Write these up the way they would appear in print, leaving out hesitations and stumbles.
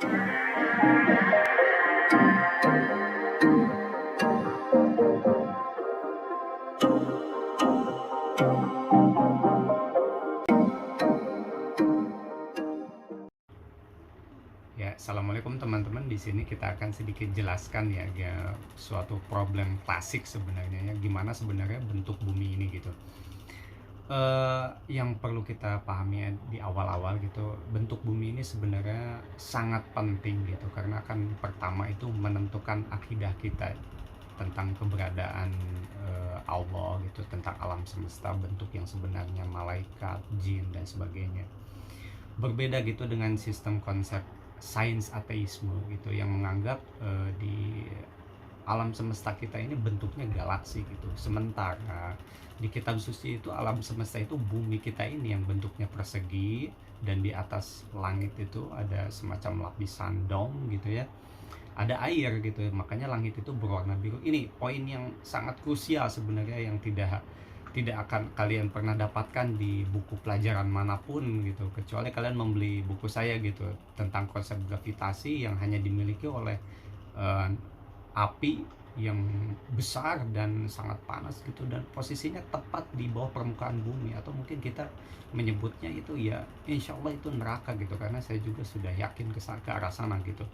Ya, assalamualaikum teman-teman. Di sini kita akan sedikit jelaskan ya suatu problem klasik sebenarnya ya, gimana sebenarnya bentuk bumi ini gitu. Yang perlu kita pahami ya di awal-awal gitu, bentuk bumi ini sebenarnya sangat penting gitu, karena akan pertama itu menentukan akidah kita tentang keberadaan Allah gitu, tentang alam semesta, bentuk yang sebenarnya, malaikat, jin dan sebagainya. Berbeda gitu dengan sistem konsep sains ateisme gitu yang menganggap di alam semesta kita ini bentuknya galaksi gitu. Sementara di kitab suci itu alam semesta itu bumi kita ini yang bentuknya persegi, dan di atas langit itu ada semacam lapisan dom gitu ya. Ada air gitu, makanya langit itu berwarna biru. Ini poin yang sangat krusial sebenarnya, yang tidak akan kalian pernah dapatkan di buku pelajaran manapun gitu, kecuali kalian membeli buku saya gitu tentang konsep gravitasi yang hanya dimiliki oleh uh, api yang besar dan sangat panas gitu, dan posisinya tepat di bawah permukaan bumi, atau mungkin kita menyebutnya itu ya insya Allah itu neraka gitu, karena saya juga sudah yakin ke arah sana gitu,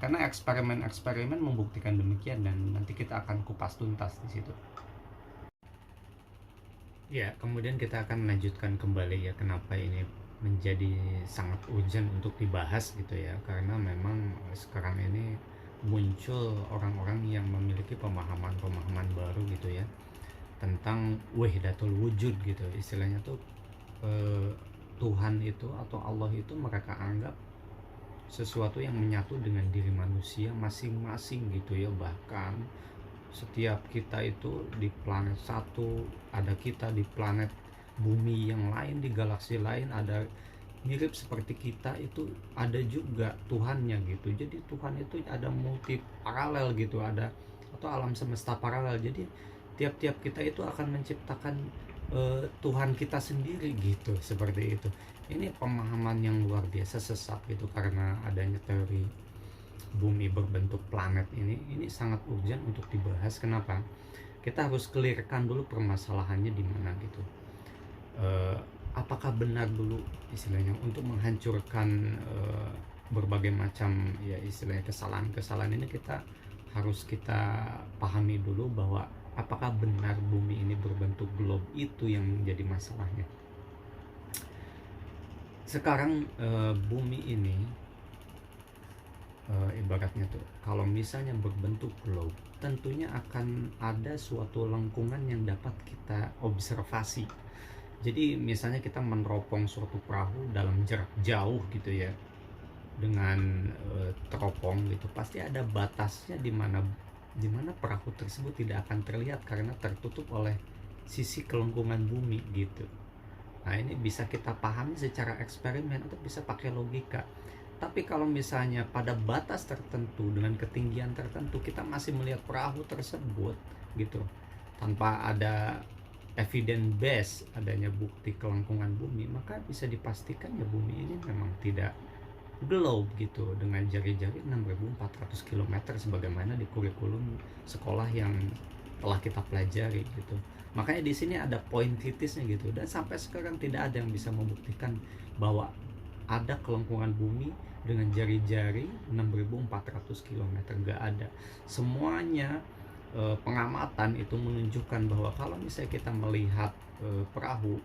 karena eksperimen-eksperimen membuktikan demikian, dan nanti kita akan kupas tuntas di situ. Ya, kemudian kita akan melanjutkan kembali ya, kenapa ini menjadi sangat urgent untuk dibahas gitu ya, karena memang sekarang ini muncul orang-orang yang memiliki pemahaman-pemahaman baru gitu ya, tentang wahdatul wujud gitu istilahnya tuh. eh, Tuhan itu atau Allah itu mereka anggap sesuatu yang menyatu dengan diri manusia masing-masing gitu ya. Bahkan setiap kita itu di planet satu, ada kita di planet bumi yang lain, di galaksi lain ada mirip seperti kita, itu ada juga Tuhannya gitu. Jadi Tuhan itu ada multi paralel gitu, ada atau alam semesta paralel. Jadi tiap-tiap kita itu akan menciptakan Tuhan kita sendiri gitu, seperti itu. Ini pemahaman yang luar biasa sesat gitu, karena adanya teori bumi berbentuk planet ini sangat urgent untuk dibahas. Kenapa? Kita harus clearkan dulu permasalahannya di mana gitu. Eh, Apakah benar dulu istilahnya untuk menghancurkan berbagai macam ya istilahnya kesalahan-kesalahan ini, kita pahami dulu bahwa apakah benar bumi ini berbentuk globe, itu yang menjadi masalahnya. Sekarang bumi ini ibaratnya tuh kalau misalnya berbentuk globe, tentunya akan ada suatu lengkungan yang dapat kita observasi. Jadi misalnya kita meneropong suatu perahu dalam jarak jauh gitu ya, dengan teropong gitu, pasti ada batasnya di mana perahu tersebut tidak akan terlihat karena tertutup oleh sisi kelengkungan bumi gitu. Nah, ini bisa kita pahami secara eksperimen atau bisa pakai logika. Tapi kalau misalnya pada batas tertentu dengan ketinggian tertentu kita masih melihat perahu tersebut gitu, tanpa ada evidence base adanya bukti kelengkungan bumi, maka bisa dipastikan ya bumi ini memang tidak globe gitu dengan jari-jari 6.400 km sebagaimana di kurikulum sekolah yang telah kita pelajari gitu. Makanya di sini ada poin kritisnya gitu, dan sampai sekarang tidak ada yang bisa membuktikan bahwa ada kelengkungan bumi dengan jari-jari 6.400 km, nggak ada. Semuanya pengamatan itu menunjukkan bahwa kalau misalnya kita melihat perahu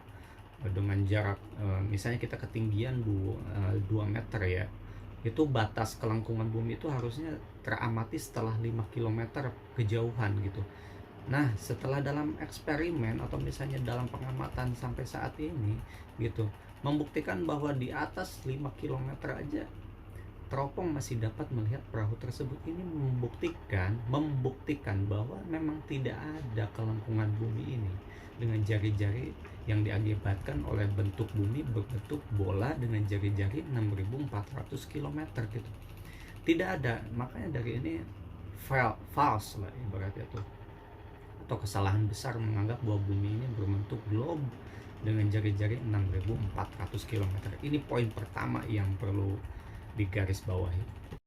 dengan jarak misalnya kita ketinggian 2 meter ya, itu batas kelengkungan bumi itu harusnya teramati setelah 5 km kejauhan gitu. Nah, setelah dalam eksperimen atau misalnya dalam pengamatan sampai saat ini gitu, membuktikan bahwa di atas 5 km aja teropong masih dapat melihat perahu tersebut. Ini membuktikan bahwa memang tidak ada kelengkungan bumi ini dengan jari-jari yang diakibatkan oleh bentuk bumi berbentuk bola dengan jari-jari 6.400 km gitu. Tidak ada. Makanya dari ini false lah ibaratnya tuh, atau kesalahan besar menganggap bahwa bumi ini berbentuk globe dengan jari-jari 6.400 km. Ini poin pertama yang perlu digarisbawahi.